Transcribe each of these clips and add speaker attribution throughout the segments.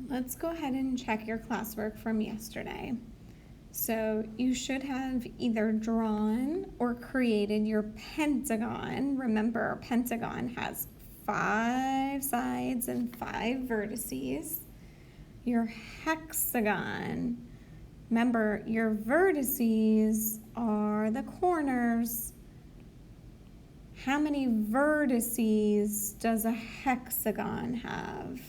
Speaker 1: Let's go ahead and check your classwork from yesterday. So you should have either drawn or created your pentagon. Remember, a pentagon has 5 sides and 5 vertices. Your hexagon. Remember, your vertices are the corners. How many vertices does a hexagon have?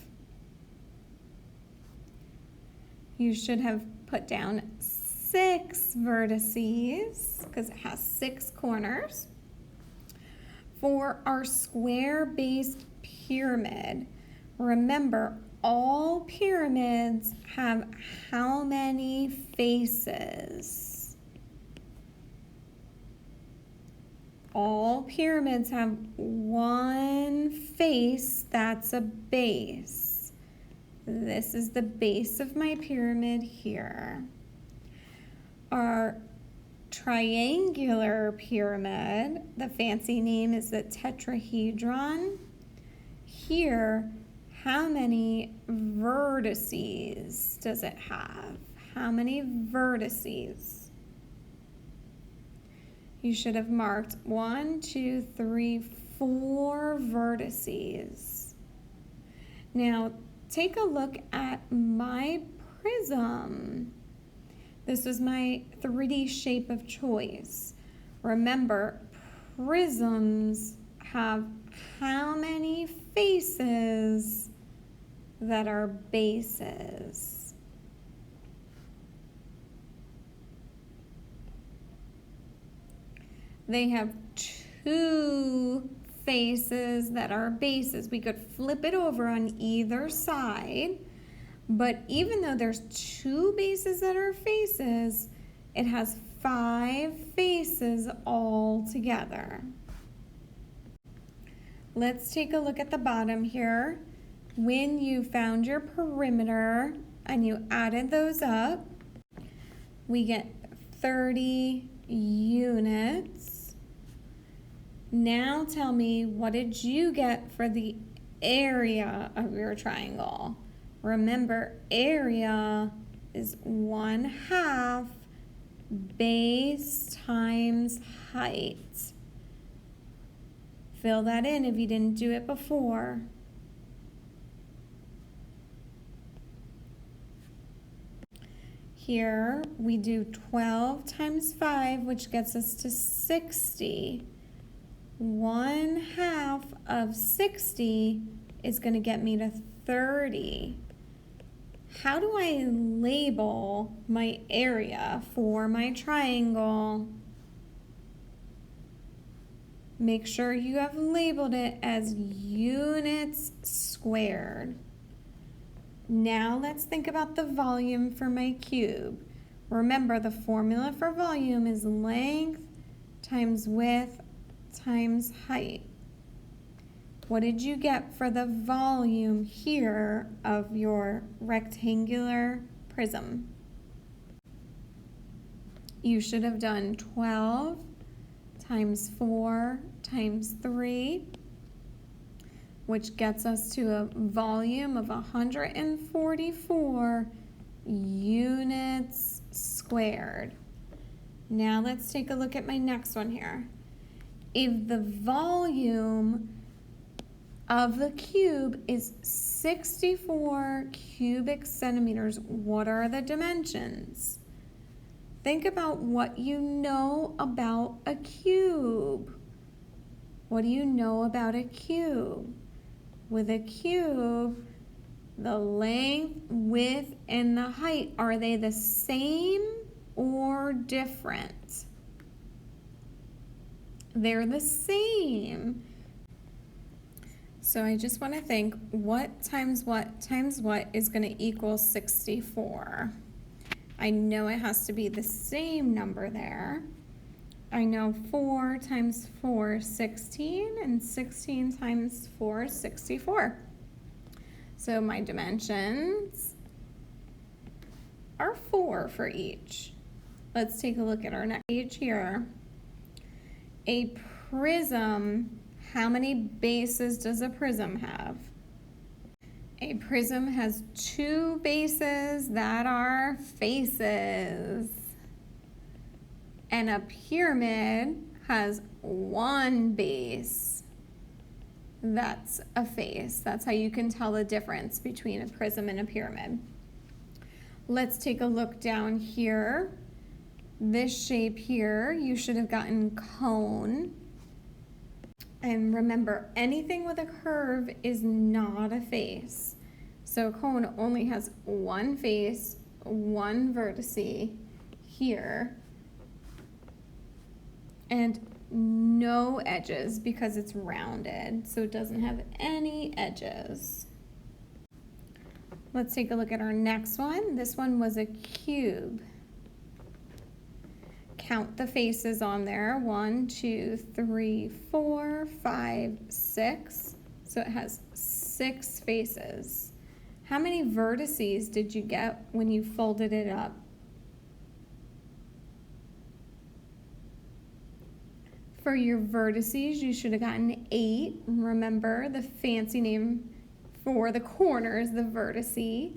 Speaker 1: You should have put down 6 vertices because it has 6 corners. For our square-based pyramid, remember, all pyramids have how many faces? All pyramids have one face that's a base. This is the base of my pyramid here. Our triangular pyramid, the fancy name is the tetrahedron. Here, how many vertices does it have? How many vertices? You should have marked 1, 2, 3, 4 vertices. Now, take a look at my prism. This is my 3D shape of choice. Remember, prisms have how many faces that are bases? They have 2 faces that are bases. We could flip it over on either side, but even though there's 2 bases that are faces, it has 5 faces all together. Let's take a look at the bottom here. When you found your perimeter and you added those up, we get 30 units. Now tell me, what did you get for the area of your triangle? Remember, area is 1/2 base times height. Fill that in if you didn't do it before. Here we do 12 times 5, which gets us to 60. 1/2 of 60 is going to get me to 30. How do I label my area for my triangle? Make sure you have labeled it as units squared. Now let's think about the volume for my cube. Remember, the formula for volume is length times width times height. What did you get for the volume here of your rectangular prism? You should have done 12 times 4 times 3, which gets us to a volume of 144 units squared. Now let's take a look at my next one here. If the volume of the cube is 64 cubic centimeters, what are the dimensions? Think about what you know about a cube. What do you know about a cube? With a cube, the length, width, and the height, are they the same or different? They're the same. So I just want to think, what times what is going to equal 64? I know it has to be the same number there. I know 4 times 4 is 16, and 16 times 4 is 64. So my dimensions are 4 for each. Let's take a look at our next page here. A prism, how many bases does a prism have? A prism has two bases that are faces. And a pyramid has one base that's a face. That's how you can tell the difference between a prism and a pyramid. Let's take a look down here. This shape here, you should have gotten cone. And remember, anything with a curve is not a face. So a cone only has one face, one vertex here, and no edges because it's rounded, so it doesn't have any edges. Let's take a look at our next one. This one was a cube. Count the faces on there. 1, 2, 3, 4, 5, 6. So it has 6 faces. How many vertices did you get when you folded it up? For your vertices, you should have gotten 8. Remember, the fancy name for the corner is the vertice.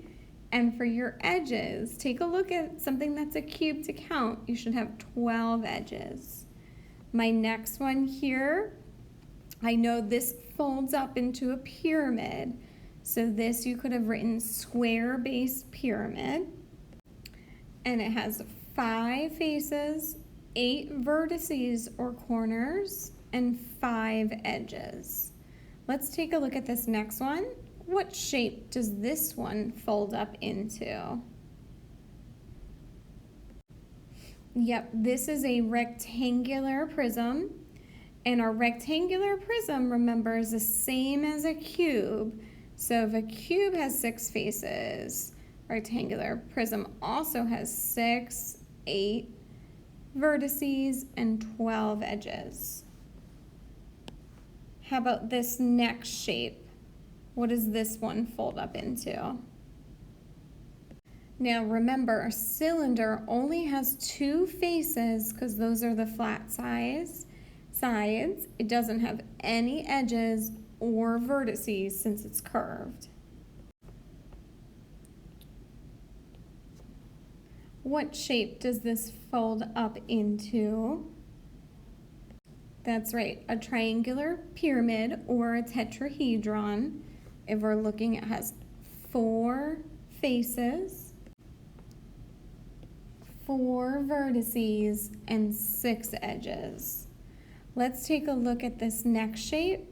Speaker 1: And for your edges, take a look at something that's a cube to count. You should have 12 edges. My next one here, I know this folds up into a pyramid. So this you could have written square base pyramid. And it has 5 faces, 8 vertices or corners, and 5 edges. Let's take a look at this next one. What shape does this one fold up into? Yep, this is a rectangular prism. And our rectangular prism, remember, is the same as a cube. So if a cube has 6 faces, rectangular prism also has 6, 8 vertices, and 12 edges. How about this next shape? What does this one fold up into? Now remember, a cylinder only has 2 faces because those are the flat sides. It doesn't have any edges or vertices since it's curved. What shape does this fold up into? That's right, a triangular pyramid or a tetrahedron. If we're looking, it has 4 faces, 4 vertices, and 6 edges. Let's take a look at this next shape.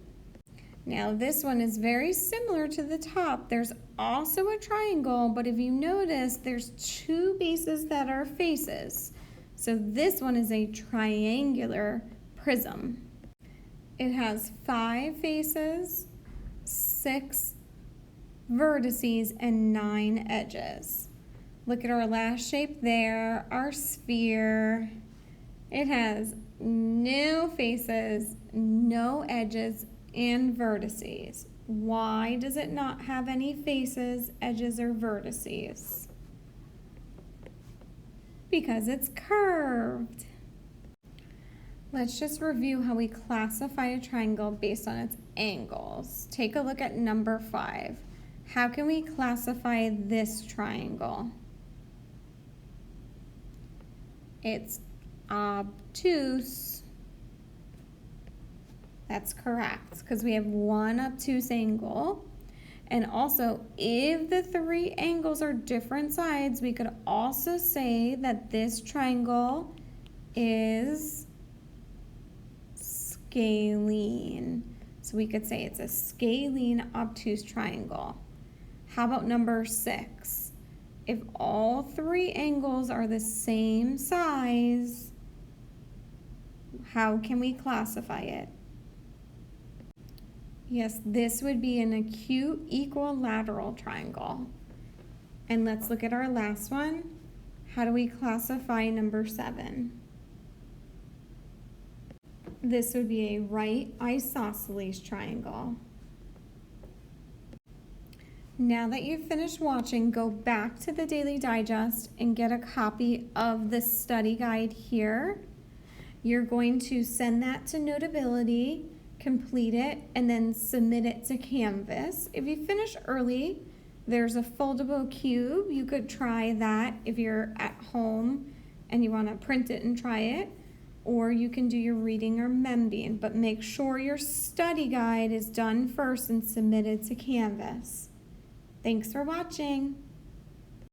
Speaker 1: Now this one is very similar to the top. There's also a triangle, but if you notice, there's 2 bases that are faces. So this one is a triangular prism. It has 5 faces, 6 vertices, and 9 edges. Look at our last shape there, our sphere. It has no faces, no edges, and vertices. Why does it not have any faces, edges, or vertices? Because it's curved. Let's just review how we classify a triangle based on its angles. Take a look at number 5. How can we classify this triangle? It's obtuse. That's correct, because we have one obtuse angle. And also, if the 3 angles are different sides, we could also say that this triangle is scalene. So we could say it's a scalene obtuse triangle. How about number 6? If all 3 angles are the same size, how can we classify it? Yes, this would be an acute equilateral triangle. And let's look at our last one. How do we classify number 7? This would be a right isosceles triangle. Now that you've finished watching, go back to the Daily Digest and get a copy of the study guide here. You're going to send that to Notability, complete it, and then submit it to Canvas. If you finish early, there's a foldable cube. You could try that if you're at home and you want to print it and try it, or you can do your reading or membeing, but make sure your study guide is done first and submitted to Canvas. Thanks for watching.